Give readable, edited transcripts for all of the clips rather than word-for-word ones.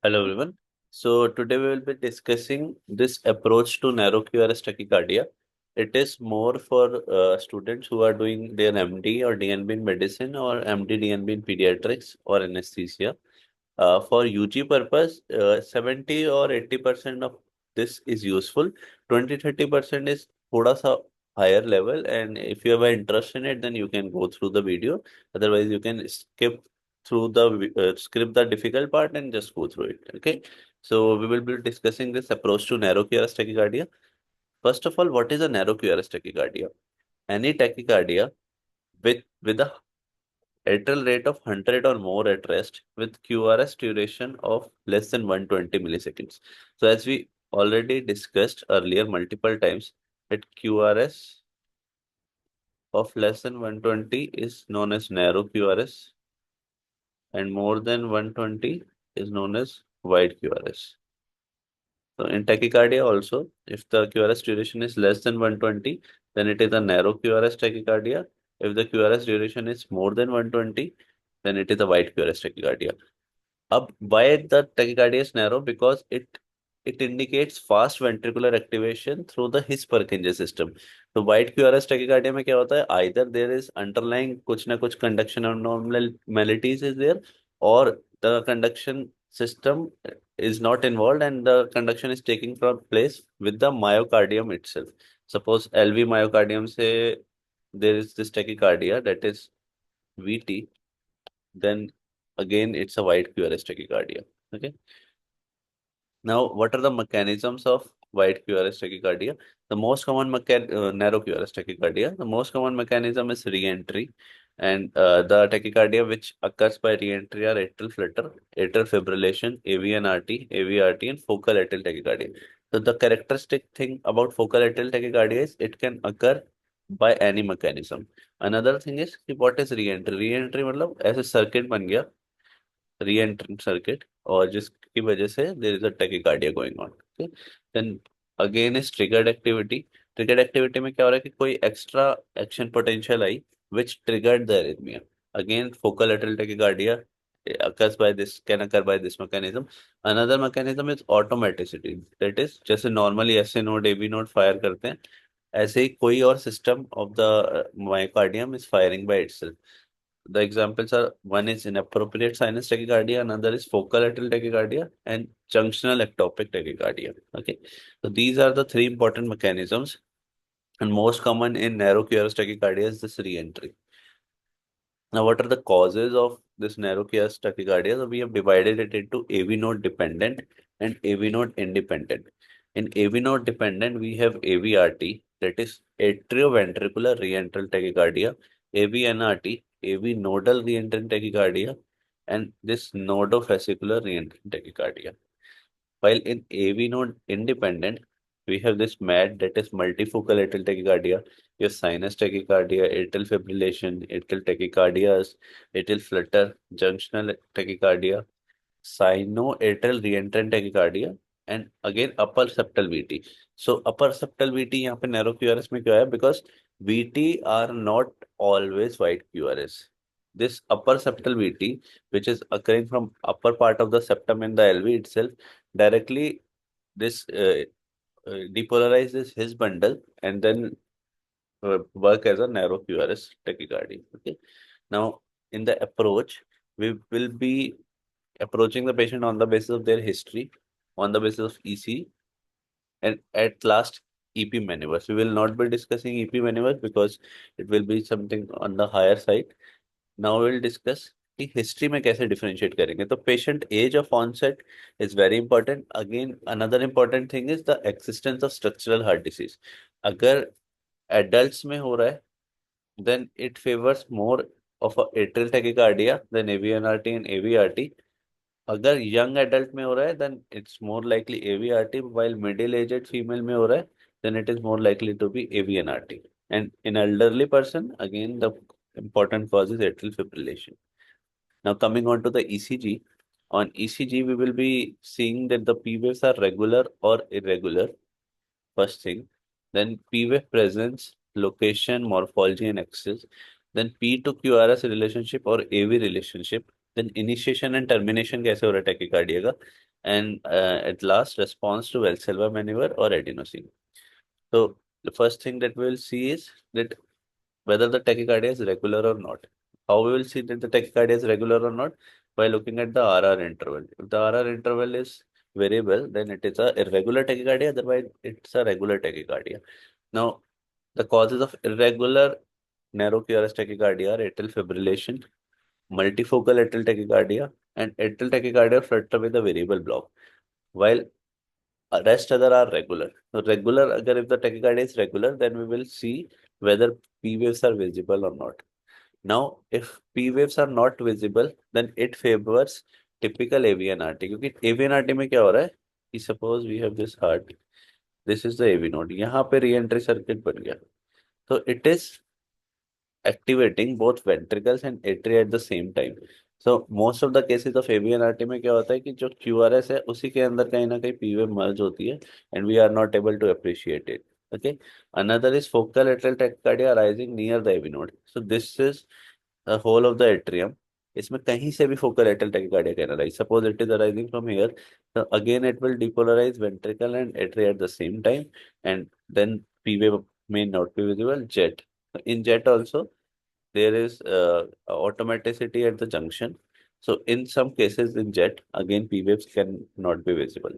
Hello everyone. So today we will be discussing this approach to narrow QRS tachycardia. It is more for students who are doing their MD or DNB in medicine or MD DNB in pediatrics or anesthesia. For UG purpose, 70 or 80% of this is useful. 20-30% is thoda sa higher level, and if you have an interest in it, then you can go through the video. Otherwise, you can skip the difficult part and just go through it. Okay. So we will be discussing this approach to narrow QRS tachycardia. First of all, what is a narrow QRS tachycardia? Any tachycardia with a atrial rate of 100 or more at rest with QRS duration of less than 120 milliseconds. So as we already discussed earlier multiple times, that QRS of less than 120 is known as narrow QRS and more than 120 is known as wide QRS. So in tachycardia also, if the QRS duration is less than 120, then it is a narrow QRS tachycardia. If the QRS duration is more than 120, then it is a wide QRS tachycardia. Up why the tachycardia is narrow? Because it indicates fast ventricular activation through the His-Purkinje system. तो white QRS tachycardia में क्या होता है? Either there is underlying कुछ ना कुछ conduction abnormalities is there, or the conduction system is not involved and the conduction is taking from place with the myocardium itself. Suppose LV myocardium से there is this tachycardia that is VT, then again it's a wide QRS tachycardia. Okay. Now, what are the mechanisms of wide QRS tachycardia? The most common narrow QRS tachycardia. The most common mechanism is re-entry, and the tachycardia which occurs by re-entry are atrial flutter, atrial fibrillation, AVNRT, AVRT, and focal atrial tachycardia. So the characteristic thing about focal atrial tachycardia is it can occur by any mechanism. Another thing is कि what is re-entry? Re-entry मतलब ऐसे circuit बन गया री-एंट्रेंट circuit और जिसकी वजह से there is a tachycardia going on. Okay, then again is triggered activity. Triggered activity में क्या हो रहा है कि कोई एक्स्ट्रा एक्शन पोटेंशियल आई which triggered the arrhythmia. Again focal atrial tachycardia occurs by this can occur by this mechanism. Another mechanism is automaticity, that is जैसे normally SA node AB node fire करते हैं ऐसे ही कोई और system of the myocardium is firing by itself. The examples are one is inappropriate sinus tachycardia, another is focal atrial tachycardia, and junctional ectopic tachycardia. Okay, so these are the three important mechanisms, and most common in narrow QRS tachycardia is this re-entry. Now, what are the causes of this narrow QRS tachycardia? So we have divided it into AV node dependent and AV node independent. In AV node dependent, we have AVRT, that is atrioventricular reentrant tachycardia, AVNRT, AV nodal reentrant tachycardia, and this nodovascular reentrant tachycardia. While in AV node independent, we have this MAD, that is multifocal atrial tachycardia, your sinus tachycardia, atrial fibrillation, atrial tachycardias, atrial flutter, junctional tachycardia, sino-atrial reentrant tachycardia, and again upper septal VT. So upper septal VT यहाँ पे narrow QRS में क्या है? Because VT are not always wide QRS. This upper septal VT, which is occurring from upper part of the septum in the LV itself, directly this depolarizes his bundle and then work as a narrow QRS tachycardia. Okay. Now, in the approach, we will be approaching the patient on the basis of their history, on the basis of EC, and at last EP maneuvers. We will not be discussing EP maneuvers because it will be something on the higher side. Now we will discuss कि history में कैसे differentiate करेंगे। तो patient age of onset is very important. Again another important thing is the existence of structural heart disease. अगर adults में हो रहा है then it favors more of a atrial tachycardia than AVNRT and AVRT. अगर young adult में हो रहा है then it's more likely AVRT, while middle aged female में हो रहा है then it is more likely to be AVNRT. And in elderly person, again the important cause is atrial fibrillation. Now coming on to the ECG. On ECG, we will be seeing that the P waves are regular or irregular, first thing. Then P wave presence, location, morphology, and axis. Then P to QRS relationship or AV relationship. then initiation and termination कैसे हो रहा है tachycardia का, and at last response to Valsalva maneuver or adenosine. So the first thing that we will see is that whether the tachycardia is regular or not. How we will see that the tachycardia is regular or not? By looking at the RR interval. If the RR interval is variable, then it is a irregular tachycardia, otherwise it's a regular tachycardia. Now, the causes of irregular narrow QRS tachycardia are atrial fibrillation, multifocal atrial tachycardia, and atrial tachycardia flutter with a variable block, while rest other are regular. So regular, agar if the tachycardia is regular, then we will see whether P waves are visible or not. Now, if P waves are not visible, then it favors typical AVNRT. क्योंकि AVNRT में क्या हो रहा है कि suppose we have this heart, this is the AV node, यहाँ पे re-entry circuit बन गया, तो it is activating both ventricles and atria at the same time. So most of the cases of AVNRT में क्या होता है कि जो QRS है उसी के अंदर कहीं ना कहीं P wave merge होती है and we are not able to appreciate it. Okay. Another is focal atrial tachycardia arising near the AV node. So this is the whole of the atrium. इसमें कहीं से भी focal atrial tachycardia can arise. Suppose it is arising from here, so again it will depolarize ventricle and atria at the same time, and then P wave may not be visible. Jet. In jet also, there is automaticity at the junction. So in some cases in jet, again P waves can not be visible.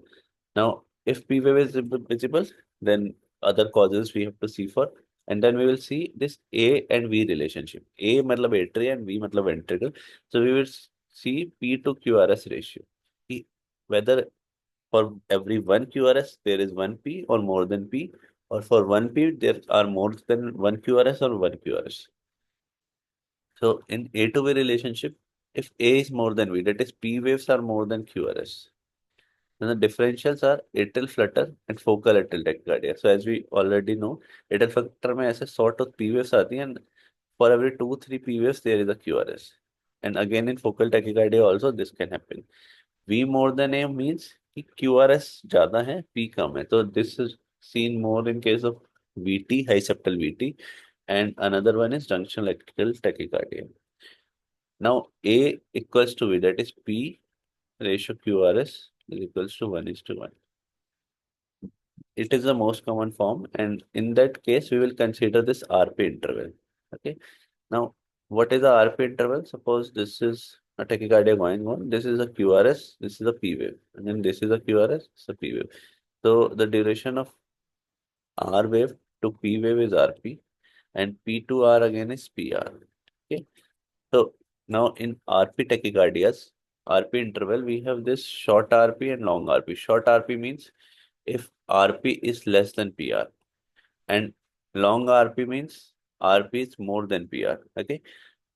Now, if P wave is visible, then other causes we have to see for, and then we will see this A and V relationship. A matlab atria and V matlab ventricle. So we will see P to QRS ratio. Whether for every one QRS there is one P or more than P, or for one P there are more than one QRS or one QRS. So in A to V relationship, if A is more than V, that is P waves are more than QRS, then the differentials are atrial flutter and focal atrial tachycardia. So as we already know, atrial flutter में ऐसे sort of P waves आती हैं, and for every 2-3 P waves there is a QRS. And again in focal tachycardia also this can happen. V more than A means कि QRS ज़्यादा है, P कम है. So this is seen more in case of VT, high septal VT, and another one is junctional atrial tachycardia. Now A equals to V, that is P ratio QRS is equals to 1:1. It is the most common form, and in that case, we will consider this RP interval. Okay. Now, what is the RP interval? Suppose this is a tachycardia going on. This is a QRS. This is a P wave, and then this is a QRS. This is a P wave. So the duration of R wave to P wave is RP, and P to R again is PR. Okay. So now in RP tachycardias, RP interval, we have this short RP and long RP. Short RP means if RP is less than PR, and long RP means RP is more than PR. Okay.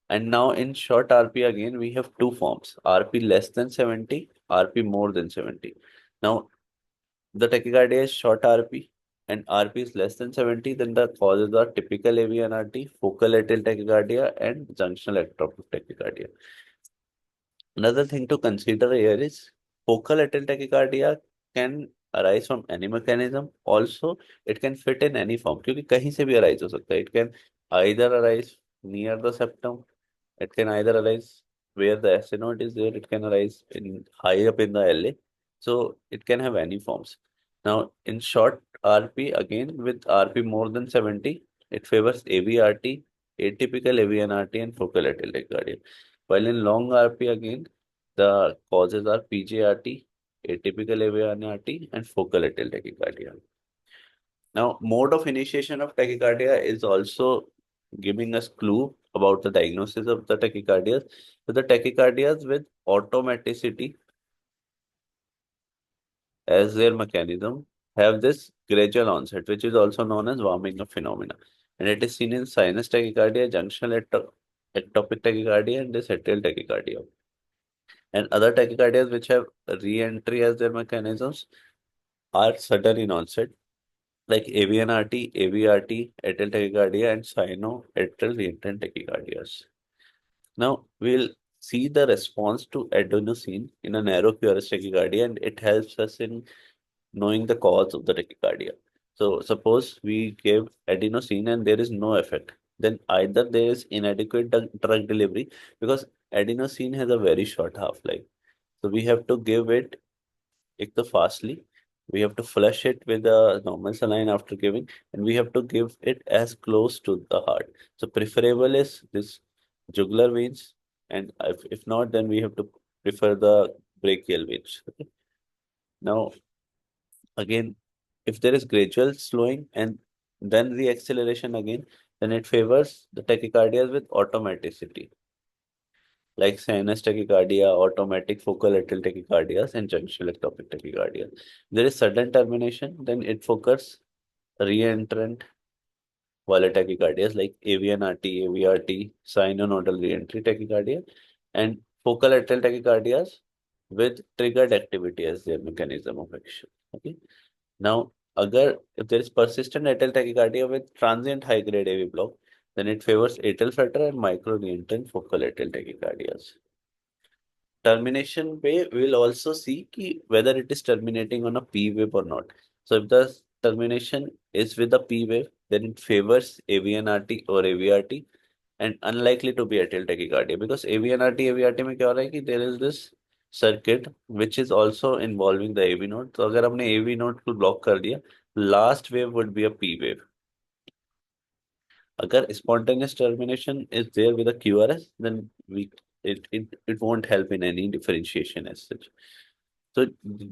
And now in short RP again, we have two forms, RP less than 70, RP more than 70. Now the tachycardia is short RP and RP is less than 70, then the causes are typical AVNRT, focal atrial tachycardia, and junctional ectopic tachycardia. Another thing to consider here is focal atrial tachycardia can arise from any mechanism. Also, it can fit in any form क्योंकि कहीं से भी arise हो सकता है. It can either arise near the septum. It can either arise where the stenoid is there. It can arise in high up in the LA. So it can have any forms. Now, in short RP, again with RP more than 70, it favors AVRT, atypical AVNRT, and focal atrial tachycardia. While in long RP, again, the causes are PJRT, atypical AVNRT, and focal atrial tachycardia. Now, mode of initiation of tachycardia is also giving us clue about the diagnosis of the tachycardias. So the tachycardias with automaticity as their mechanism have this gradual onset, which is also known as warming up phenomena. And it is seen in sinus tachycardia, junctional ectopic tachycardia, and this atrial tachycardia. And other tachycardias which have re-entry as their mechanisms are sudden in onset, like AVNRT, AVRT, atrial tachycardia, and sino-atrial reentrant tachycardias. Now, we'll see the response to adenosine in a narrow QRS tachycardia, and it helps us in knowing the cause of the tachycardia. So suppose we give adenosine and there is no effect, then either there is inadequate drug delivery, because adenosine has a very short half-life. So we have to give it fastly. We have to flush it with a normal saline after giving, and we have to give it as close to the heart. So preferable is this jugular veins, and if not, then we have to prefer the brachial veins. Okay. Now, again, if there is gradual slowing and then the acceleration again, then it favors the tachycardias with automaticity, like sinus tachycardia, automatic focal atrial tachycardias, and junctional ectopic tachycardia. There is sudden termination, then it focus reentrant violet tachycardias like AVNRT, AVRT, sinonodal reentry tachycardia, and focal atrial tachycardias with triggered activity as their mechanism of action. Okay. Now, if there is persistent atrial tachycardia with transient high-grade AV block, then it favors atrial flutter and micro-reentrant focal atrial tachycardias. Termination way, we will also see whether it is terminating on a P wave or not. So if the termination is with a P wave, then it favors AVNRT or AVRT and unlikely to be atrial tachycardia, because AVNRT, AVRT में क्या हो रहा है कि there is this circuit which is also involving the AV node. तो अगर हमने AV node को block कर दिया, last wave would be a P wave. अगर spontaneous termination is there with a QRS, then it won't help in any differentiation as such. So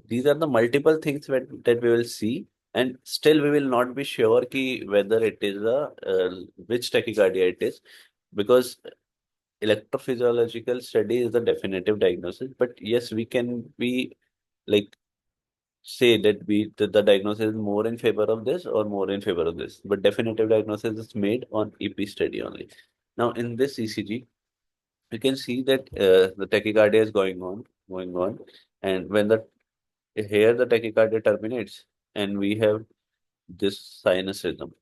these are the multiple things that we will see, and still we will not be sure whether it is which tachycardia it is, because electrophysiological study is the definitive diagnosis. But yes, we can be like say that the diagnosis is more in favor of this or more in favor of this, but definitive diagnosis is made on EP study only. Now in this ECG, you can see that the tachycardia is going on, and when the here the tachycardia terminates, and we have this sinus rhythm.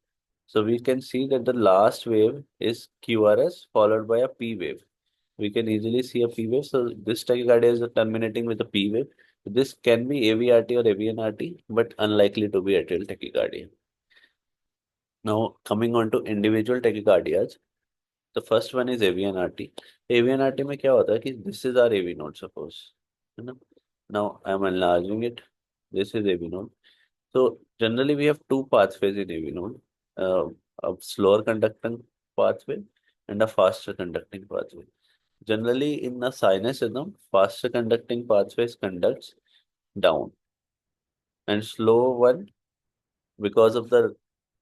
So we can see that the last wave is QRS followed by a P wave. We can easily see a P wave. So this tachycardia is terminating with a P wave. This can be AVRT or AVNRT, but unlikely to be atrial tachycardia. Now coming on to individual tachycardias, the first one is AVNRT. AVNRT में क्या होता है कि this is our AV node, suppose, है ना? Now I am enlarging it. This is AV node. So generally we have two pathways in AV node, a slower conducting pathway and a faster conducting pathway. Generally in a sinus rhythm, faster conducting pathways conducts down, and slow one, because of the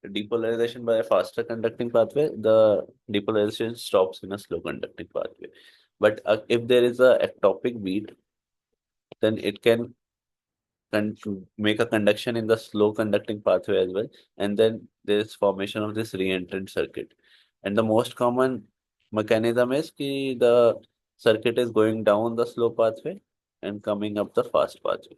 depolarization by a faster conducting pathway, the depolarization stops in a slow conducting pathway. But if there is a ectopic beat, then it can make a conduction in the slow conducting pathway as well, and then there is formation of this reentrant circuit. And the most common mechanism is the circuit is going down the slow pathway and coming up the fast pathway.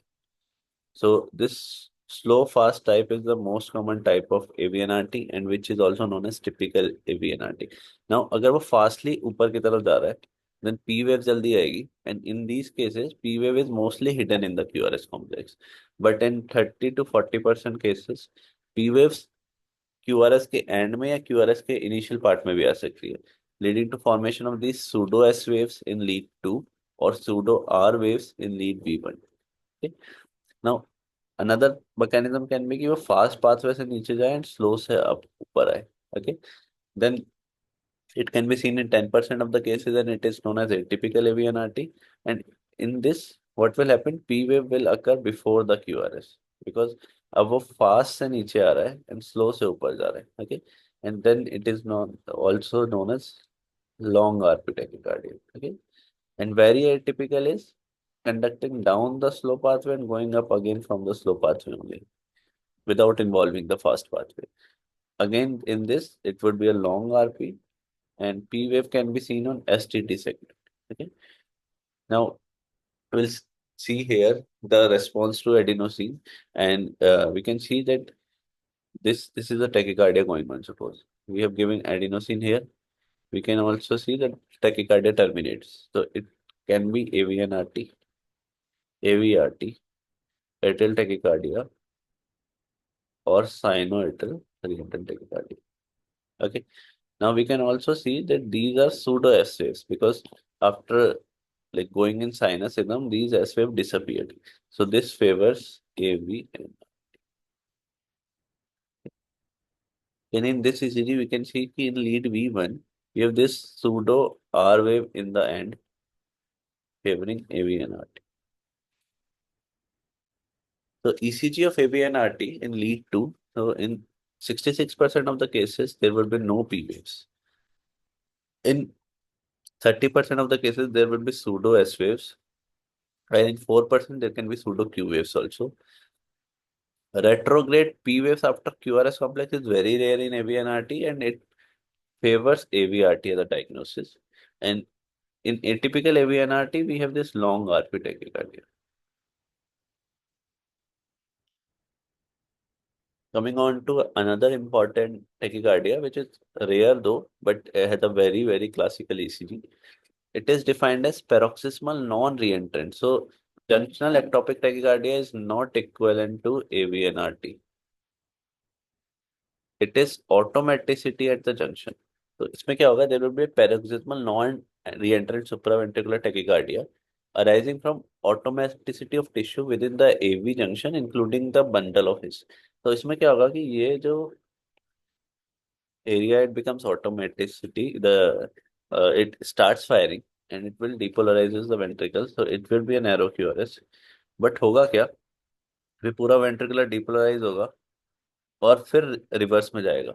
So this slow fast type is the most common type of AVNRT, and which is also known as typical AVNRT. Now अगर वो fastly ऊपर की तरफ जा रहा है, then P wave जल्दी आएगी, and in these cases P wave is mostly hidden in the QRS complex. But in 30 to 40% cases, P waves QRS के end में या QRS के initial part में भी आ सकती है, leading to formation of these pseudo S waves in lead 2 or pseudo R waves in lead V1. Okay. Now another mechanism can be कि वो fast pathway से नीचे जाए and slow से up ऊपर आए. Okay. Then it can be seen in 10% of the cases, and it is known as atypical AVNRT. And in this, what will happen? P wave will occur before the QRS, because अब वो fast से नीचे आ रहा है and slow से ऊपर जा रहा है. Okay. And then it is also known as long RP tachycardia. Okay. And very atypical is conducting down the slow pathway and going up again from the slow pathway only, without involving the fast pathway. Again, in this, it would be a long RP, and P wave can be seen on STT segment. Okay. Now we'll see here the response to adenosine, and we can see that this is a tachycardia going on. Suppose we have given adenosine here, we can also see that tachycardia terminates. So it can be AVNRT, AVRT, atrial tachycardia, or sinoatrial reentral tachycardia. Okay. Now we can also see that these are pseudo S waves, because after like going in sinus rhythm, these S wave disappeared. So this favors AV. And in this ECG, we can see in lead V1, we have this pseudo R wave in the end favoring AV and RT. So ECG of AV and RT in lead 2, so in 66% of the cases, there will be no P waves. In 30% of the cases, there will be pseudo S waves. And in 4%, there can be pseudo Q waves also. Retrograde P waves after QRS complex is very rare in AV and RT, and it favors AVRT as a diagnosis. And in atypical AVNRT, we have this long RP tachycardia. Coming on to another important tachycardia, which is rare though, but has a very, very classical ECG. It is defined as paroxysmal non-reentrant. So, junctional ectopic tachycardia is not equivalent to AVNRT. It is automaticity at the junction. तो इसमें क्या होगा? There will be a paroxysmal non-reentrant supraventricular tachycardia arising from automaticity of tissue within the AV junction, including the bundle of his. तो इसमें क्या होगा कि ये जो area it becomes automaticity, it starts firing and it will depolarizes the ventricles, so it will be a narrow QRS. But होगा क्या? फिर पूरा ventricular depolarize होगा और फिर रिवर्स में जाएगा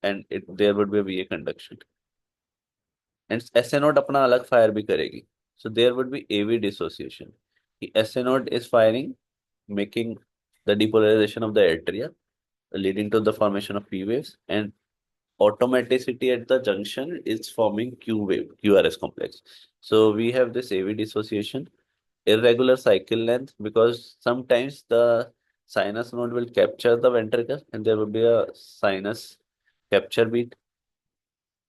and there would be a VA conduction. And SA node अपना अलग fire भी करेगी. So there would be AV dissociation. The SA node is firing, making the depolarization of the atria, leading to the formation of P waves, and automaticity at the junction is forming Q wave, QRS complex. So we have this AV dissociation, irregular cycle length, because sometimes the sinus node will capture the ventricle and there will be a sinus capture beat.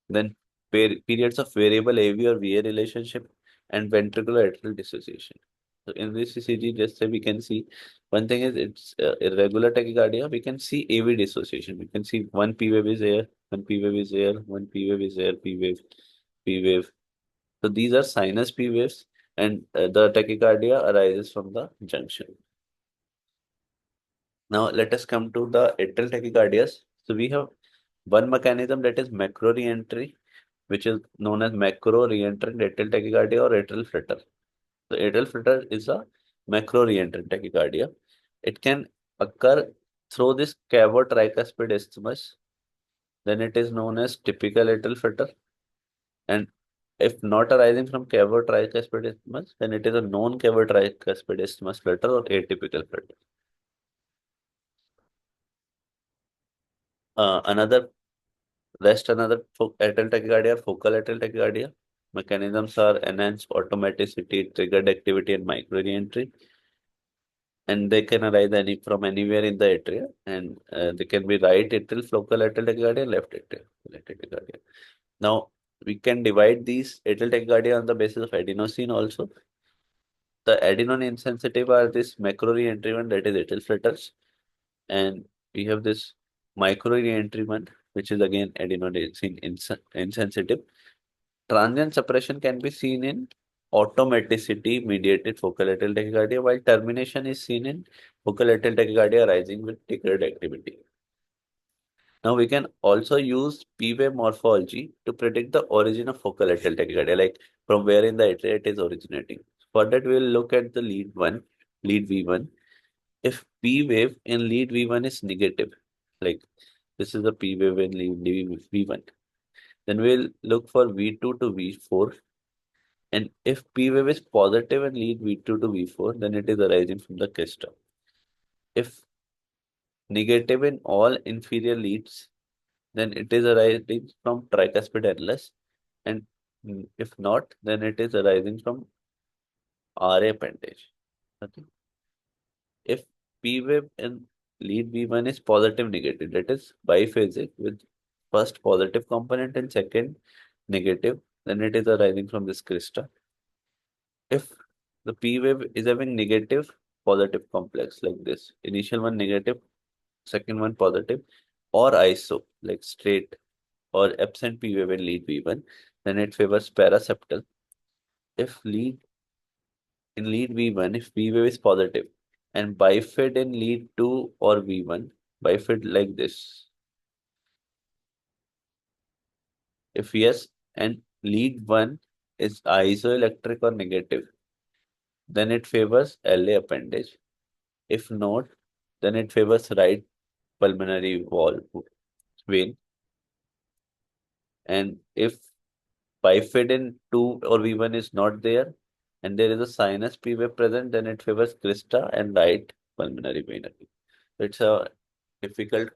Then periods of variable AV or VA relationship and ventricular atrial dissociation. So in this ECG, just say we can see one thing is it's irregular tachycardia. We can see AV dissociation. We can see one P wave is here, one P wave is here, one P wave is here, P wave, P wave. So these are sinus P waves, and the tachycardia arises from the junction. Now let us come to the atrial tachycardias. So we have one mechanism that is macro reentry, which is known as macro reentrant atrial tachycardia or atrial flutter. So atrial flutter is a macro reentrant tachycardia. It can occur through this cavo-tricuspid isthmus. Then it is known as typical atrial flutter. And if not arising from cavo-tricuspid isthmus, then it is a non-cavo-tricuspid isthmus flutter or atypical flutter. Another atrial tachycardia, focal atrial tachycardia. Mechanisms are enhanced automaticity, triggered activity, and micro reentry. And they can arise from anywhere in the atria, and they can be right atrial focal atrial tachycardia, left atrial tachycardia. Now, we can divide these atrial tachycardia on the basis of adenosine also. The adenine insensitive are this macro reentry one, that is atrial flutters, and we have this micro reentry one, which is again adenosine insensitive. Transient suppression can be seen in automaticity mediated focal atrial tachycardia, while termination is seen in focal atrial tachycardia arising with triggered activity. Now we can also use P-wave morphology to predict the origin of focal atrial tachycardia, like from where in the atria it is originating. For that, we will look at the lead V1. If P wave in lead V1 is negative, like this is the P wave in lead V1, then we'll look for V2 to V4. And if P wave is positive and lead V2 to V4, then it is arising from the crista. If negative in all inferior leads, then it is arising from tricuspid atlas. And if not, then it is arising from RA appendage. Okay. If P wave in lead V1 is positive negative, that is biphasic with first positive component and second negative, then it is arising from this crista. If the P wave is having negative positive complex like this, initial one negative, second one positive, or iso like straight or absent P wave in lead V1, then it favors paraseptal. if lead in lead V1, if V wave is positive, and bifid in lead 2 or V1, bifid like this. If yes, and lead 1 is isoelectric or negative, then it favors LA appendage. If not, then it favors right pulmonary wall vein. And if bifidin 2 or V1 is not there, and there is a sinus P wave present, then it favors crista and right pulmonary vein. It's a difficult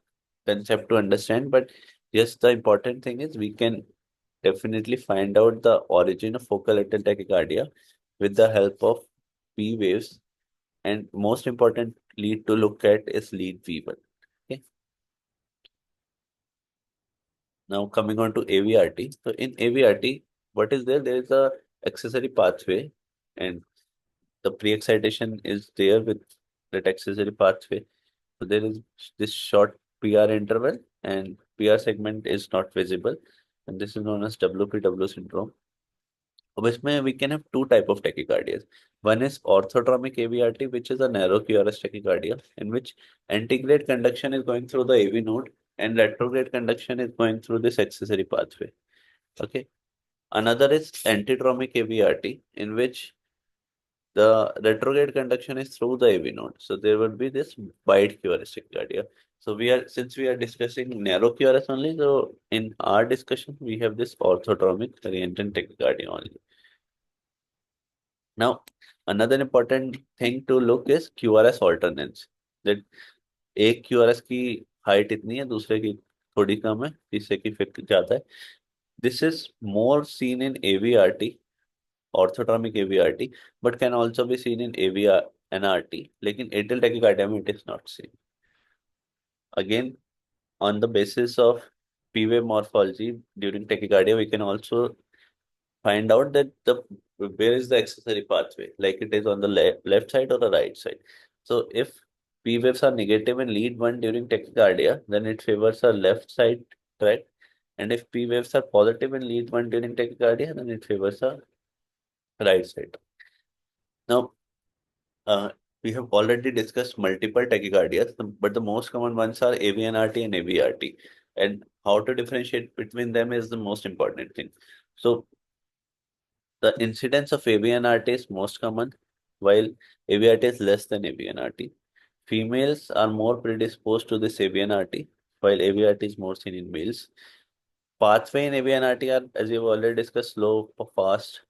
concept to understand, but yes, the important thing is we can definitely find out the origin of focal atrial tachycardia with the help of P waves, and most important lead to look at is lead V1. Okay. Now coming on to AVRT. So in AVRT, what is there? There is a accessory pathway, and the pre-excitation is there with that accessory pathway. So there is this short PR interval, and PR segment is not visible, and this is known as WPW syndrome. Obviously, we can have two type of tachycardias. One is orthotromic AVRT, which is a narrow QRS tachycardia, in which antegrade conduction is going through the AV node and retrograde conduction is going through this accessory pathway. Okay. Another is antidromic AVRT, in which the retrograde conduction is through the AV node. So there will be this wide QRS tachycardia. So since we are discussing narrow QRS only, so in our discussion, we have this orthotromic reentient tachycardia only. Now, another important thing to look is QRS alternance. That एक QRS की height इतनी है, दूसरे की थोड़ी कम है, तीसरे की फिर ज्यादा है. This is more seen in AVRT, orthotromic AVRT, but can also be seen in AVR NRT. लेकिन atrial tachycardia में it is not seen. Again, on the basis of P-wave morphology during tachycardia, we can also find out that the where is the accessory pathway, like it is on the left side or the right side. So if P waves are negative in lead 1 during tachycardia, then it favors a left side track. And if P waves are positive in lead 1 during tachycardia, then it favors a right side. Now, uh, we have already discussed multiple tachycardias, but the most common ones are AVNRT and AVRT. And how to differentiate between them is the most important thing. So the incidence of AVNRT is most common, while AVRT is less than AVNRT. Females are more predisposed to this AVNRT, while AVRT is more seen in males. Pathway in AVNRT are, as we've already discussed, slow or fast,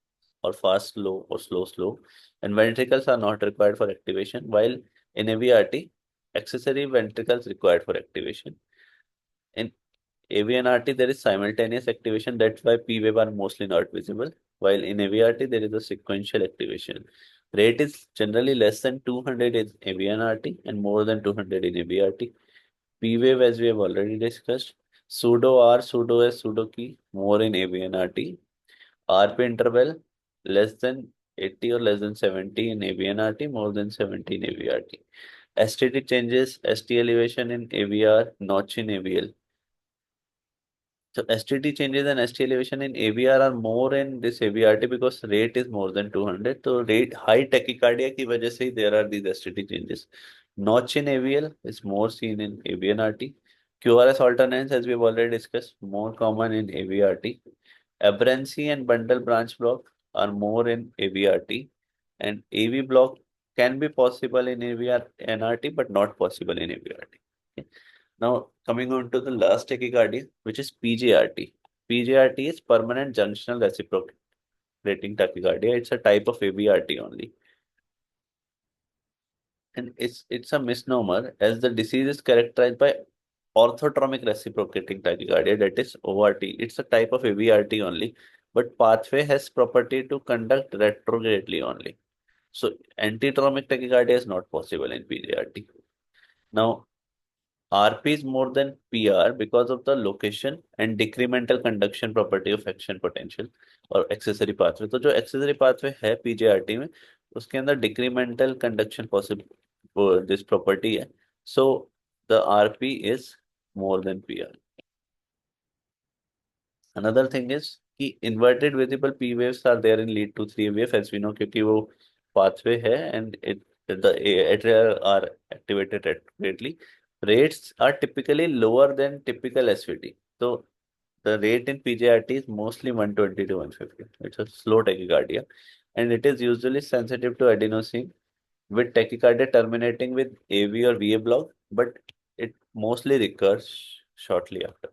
or fast slow, or slow slow, and ventricles are not required for activation, while in AVRT, accessory ventricles required for activation. In AVNRT, there is simultaneous activation. That's why P wave are mostly not visible. While in AVRT, there is a sequential activation. Rate is generally less than 200 in AVNRT and more than 200 in AVRT. P wave, as we have already discussed, pseudo R, pseudo S, pseudo key, more in AVNRT. RP interval, less than 80 or less than 70 in AVNRT, more than 70 in AVRT. STT changes, ST elevation in AVR, notch in AVL. So STT changes and ST elevation in AVR are more in this AVRT because rate is more than 200. So rate high tachycardia की वजह से there are these STT changes. Notch in AVL is more seen in AVNRT. QRS alternance, as we've already discussed, more common in AVRT. Aberrancy and bundle branch block are more in AVRT, and AV block can be possible in AVR NRT but not possible in AVRT. Okay. Now, coming on to the last tachycardia, which is PJRT. PJRT is permanent junctional reciprocating tachycardia. It's a type of AVRT only. And it's a misnomer as the disease is characterized by orthotromic reciprocating tachycardia, that is ORT. It's a type of AVRT only, but pathway has property to conduct retrogradely only. So antitromic tachycardia is not possible in PJRT. Now, RP is more than PR because of the location and decremental conduction property of action potential और accessory pathway. तो जो accessory pathway है PJRT में उसके अंदर decremental conduction possible this property है. So the RP is more than PR. Another thing is कि inverted visible P waves are there in lead to 3 wave as we know क्योंकि वो pathway है and the atria are activated greatly. Rates are typically lower than typical SVT. So the rate in PJRT is mostly 120 to 150. It's a slow tachycardia and it is usually sensitive to adenosine with tachycardia terminating with AV or VA block, but it mostly recurs shortly after.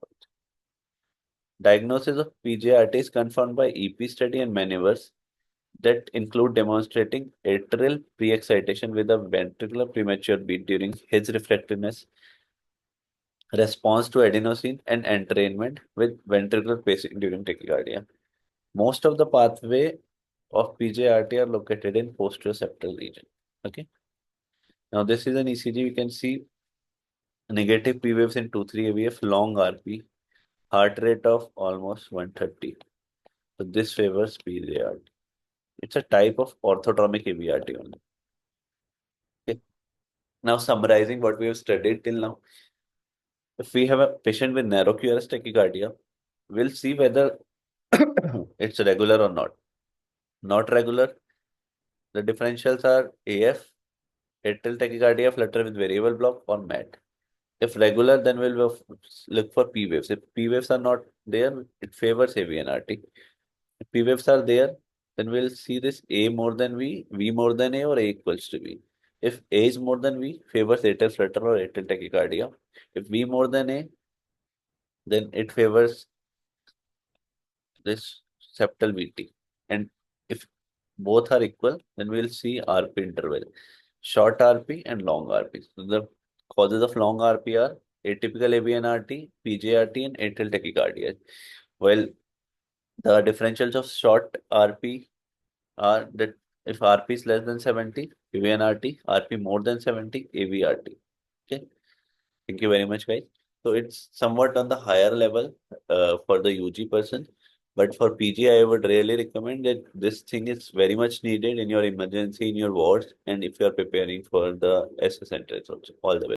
Diagnosis of PJRT is confirmed by EP study and maneuvers that include demonstrating atrial pre-excitation with a ventricular premature beat during His refractiveness, response to adenosine, and entrainment with ventricular pacing during tachycardia. Most of the pathway of PJRT are located in posterior septal region. Okay. Now this is an ECG. We can see negative P waves in 2-3 AVF, long RP, heart rate of almost 130. So this favors PJRT. It's a type of orthotromic AVRT only. Okay. Now summarizing what we have studied till now. If we have a patient with narrow QRS tachycardia, we'll see whether it's regular or not. Not regular, the differentials are AF, atrial tachycardia, flutter with variable block or MAT. If regular, then we'll look for P waves. If P waves are not there, it favors AVNRT. If P waves are there, then we'll see this A more than V more than A, or A equals to V. If A is more than V, favors atrial flutter or atrial tachycardia. If V more than A, then it favors this septal VT. And if both are equal, then we'll see RP interval, short RP and long RP. So the causes of long RP are atypical AVNRT, PJRT, and atrial tachycardia. While the differentials of short RP are that if RP is less than 70, AVNRT, RP more than 70, AVRT. Okay. Thank you very much, guys. So it's somewhat on the higher level for the UG person. But for PG, I would really recommend that this thing is very much needed in your emergency, in your wards, and if you are preparing for the SS entrance also. All the best.